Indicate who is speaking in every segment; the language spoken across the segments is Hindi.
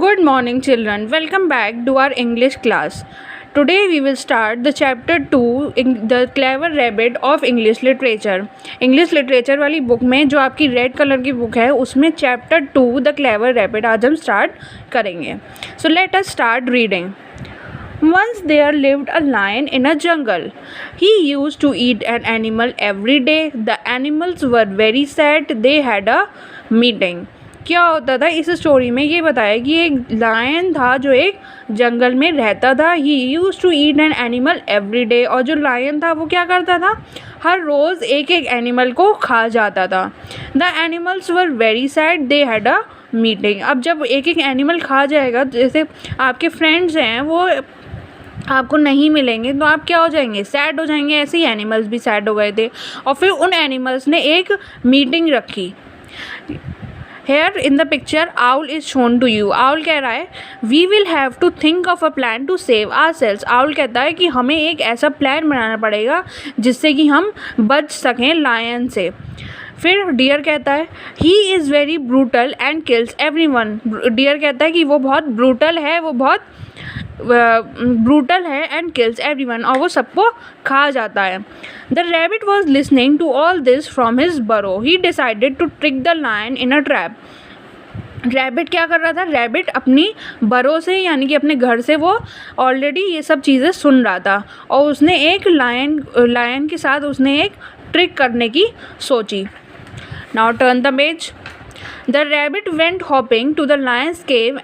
Speaker 1: Good morning, children. Welcome back to our English class. Today we will start the chapter 2 in the Clever Rabbit of English Literature. English Literature वाली बुक में जो आपकी रेड कलर की बुक है उसमें चैप्टर 2 द क्लेवर रैबिट आज हम स्टार्ट करेंगे. So let us start reading. Once there lived a lion in a jungle. He used to eat an animal every day. The animals were very sad. They had a meeting. क्या होता था इस स्टोरी में, ये बताया कि एक लायन था जो एक जंगल में रहता था. He used to eat an animal every day. और जो लायन था वो क्या करता था, हर रोज़ एक एक एनिमल को खा जाता था. The animals were very sad. They had a meeting. अब जब एक एक एनिमल खा जाएगा, जैसे आपके फ्रेंड्स हैं वो आपको नहीं मिलेंगे तो आप क्या हो जाएंगे, सैड हो जाएंगे. ऐसे ही एनिमल्स भी सैड हो गए थे और फिर उन एनिमल्स ने एक मीटिंग रखी. Here in the picture owl is shown to you. owl कह रहा है we will have to think of a plan to save ourselves. owl कहता है कि हमें एक ऐसा प्लान बनाना पड़ेगा जिससे कि हम बच सकें लायन से. फिर डियर कहता है he is very brutal and kills everyone. Deer कहता है कि वो बहुत ब्रूटल है, वो बहुत ब्रूटल है एंड किल्स एवरीवन, और वो सबको खा जाता है. The rabbit was listening to all this from his burrow. He decided to trick the lion in a trap. Rabbit क्या कर रहा था, रैबिट अपनी बरो से यानी कि अपने घर से वो ऑलरेडी ये सब चीज़ें सुन रहा था और उसने एक लायन के साथ उसने एक ट्रिक करने की सोची. Now turn the page. The rabbit went hopping to the lion's cave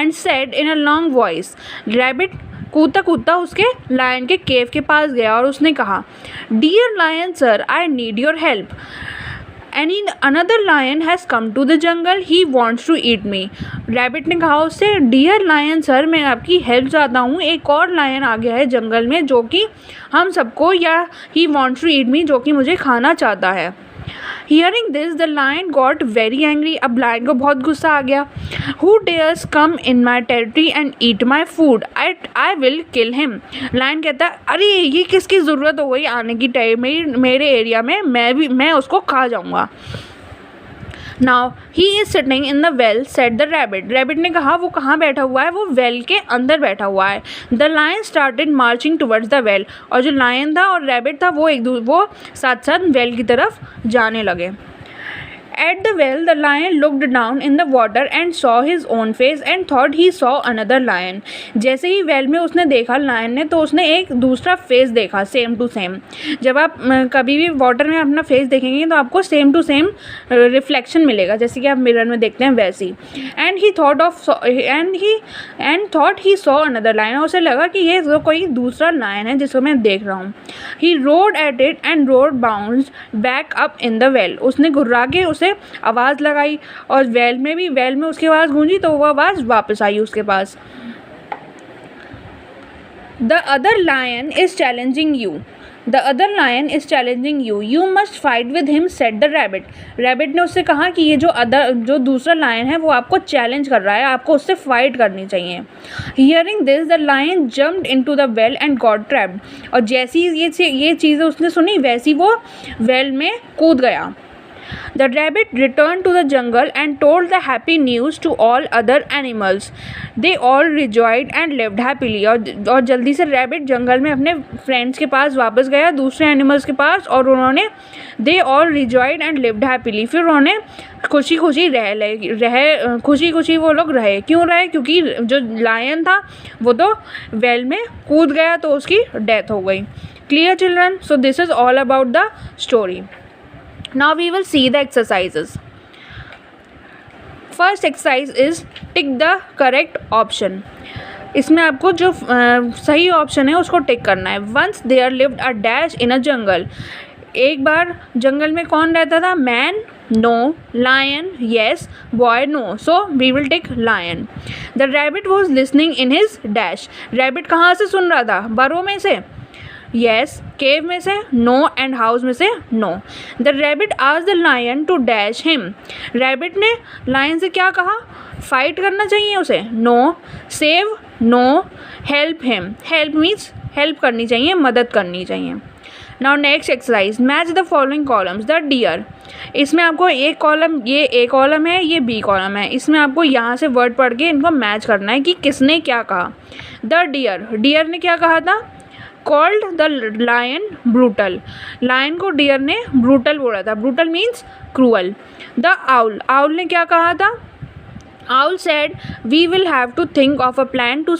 Speaker 1: and said in a long voice. Rabbit कूदता कूदता उसके लायन के केव के पास गया और उसने कहा, Dear lion sir, I need your help. Another lion has come to the jungle. He wants to eat me. Rabbit ने कहा उससे, डियर लायन सर, मैं आपकी हेल्प चाहता हूँ. एक और लायन आ गया है जंगल में जो कि हम सबको, या ही वॉन्ट्स टू ईट मी, जो कि मुझे खाना चाहता है. Hearing this, the lion got very angry. अब लायन को बहुत गुस्सा आ गया. Who dares come in my territory and eat my food? I will kill him. Lion कहता है, अरे ये किसकी ज़रूरत हो गई आने की मेरे एरिया में, मैं उसको खा जाऊँगा. Now he is sitting in the well, said the rabbit. Rabbit ने कहा वो कहाँ बैठा हुआ है, वो वेल के अंदर बैठा हुआ है. The lion started marching towards the well. और जो लायन था और रैबिट था वो साथ साथ वेल की तरफ जाने लगे. At the well, the lion looked down in the water and saw his own face and thought he saw another lion. जैसे ही वेल में उसने देखा लायन ने, तो उसने एक दूसरा फेस देखा, सेम टू सेम. जब आप कभी भी वाटर में अपना फेस देखेंगे तो आपको सेम टू सेम रिफ्लेक्शन मिलेगा, जैसे कि आप मिरर में देखते हैं वैसी. And he thought he saw another lion. और उसे लगा कि ये तो कोई दूसरा लायन है जिसको मैं देख रहा हूँ. He roared at it and roared bounced back up in the well. उसने घुर्रा के उसे आवाज़ लगाई और वेल में उसकी आवाज़ गूंजी तो वो आवाज़ वापस आई उसके पास. The other lion is challenging you. You must fight with him, said the rabbit. Rabbit ने उससे कहा कि ये जो दूसरा लायन है वो आपको चैलेंज कर रहा है, आपको उससे फाइट करनी चाहिए. Hearing this, the lion jumped into the well and got trapped. और जैसी ये चीज़ें उसने सुनी वैसी वो वेल में कूद गया. The rabbit returned to the jungle and told the happy news to all other animals. They all rejoiced and lived happily. और जल्दी से रैबिट जंगल में अपने फ्रेंड्स के पास वापस गया, दूसरे एनिमल्स के पास, और उन्होंने they all rejoiced and lived happily. फिर उन्होंने खुशी खुशी वो लोग रहे. क्यों रहे? क्योंकि जो लायन था वो तो वेल में कूद गया तो उसकी डेथ हो गई. Clear children? So this is all about the story. Now we will see the exercises. First exercise is tick the correct option. इसमें आपको जो सही ऑप्शन है उसको टिक करना है. Once there lived a dash in a jungle. एक बार जंगल में कौन रहता था? Man, no. Lion, yes. Boy, no. So we will tick lion. The rabbit was listening in his dash. Rabbit कहाँ से सुन रहा था? बरो में से? Yes. केव में से? No. एंड हाउस में से? No. The rabbit asked the lion to dash him. Rabbit ने लायन से क्या कहा? फाइट करना चाहिए उसे? No. Save? No. Help him. Help means help करनी चाहिए, मदद करनी चाहिए. Now next exercise, match the following columns. The deer, इसमें आपको एक कॉलम, ये ए कॉलम है, ये बी कॉलम है, इसमें आपको यहाँ से वर्ड पढ़ के इनको मैच करना है कि किसने क्या कहा। द डियर, डियर ने क्या कहा था, called the lion brutal, lion को डियर ने ब्रूटल बोला था, brutal means cruel. The owl, owl ने क्या कहा था, Owl said, "We will have to think of a plan to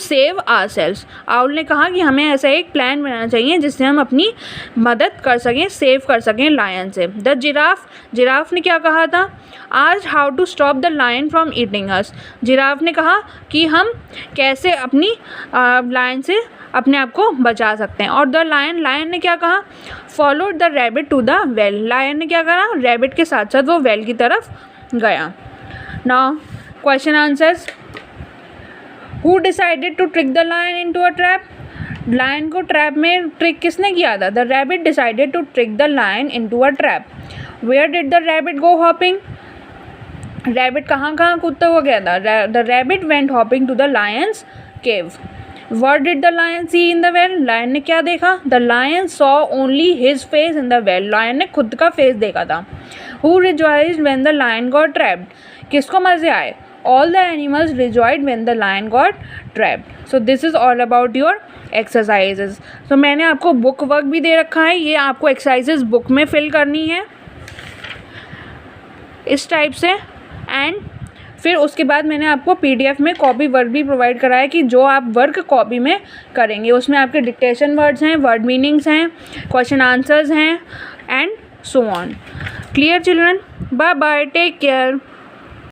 Speaker 1: save ourselves." Owl ने कहा कि हमें ऐसा एक प्लान बनाना चाहिए जिससे हम अपनी मदद कर सकें, सेव कर सकें लायन से। द जिराफ, जिराफ ने क्या कहा था, आज how to stop the lion from eating us. Giraffe ने कहा कि हम कैसे अपनी लायन से अपने आप को बचा सकते हैं। और द लायन, लायन ने क्या कहा, follow the rabbit to the well, lion ने क्या करा, रैबिट के साथ साथ वो वेल की तरफ गया। Now question answers, who decided to trick the lion into a trap? Lion को ट्रैप में ट्रिक किसने किया था, the rabbit decided to trick the lion into a trap. Where did the rabbit go hopping, rabbit कहाँ कहाँ कूदता हुआ गया था, the rabbit went hopping to the lion's cave. What did the lion see in the well? Lion ने क्या देखा, the lion saw only his face in the well, lion ने खुद का फेस देखा था। Who rejoiced when the lion got trapped? किसको मज़े आए, all the animals rejoiced when the lion got trapped. So this is all about your exercises. So मैंने आपको बुक वर्क भी दे रखा है, ये आपको एक्सरसाइजेज बुक में फिल करनी है इस टाइप से, एंड फिर उसके बाद मैंने आपको PDF में कॉपी वर्क भी प्रोवाइड कराया है कि जो आप वर्क कॉपी में करेंगे उसमें आपके डिक्टेशन वर्ड्स हैं, वर्ड मीनिंग्स हैं, क्वेश्चन आंसर्स हैं, and so on. Clear children? Bye bye, take care.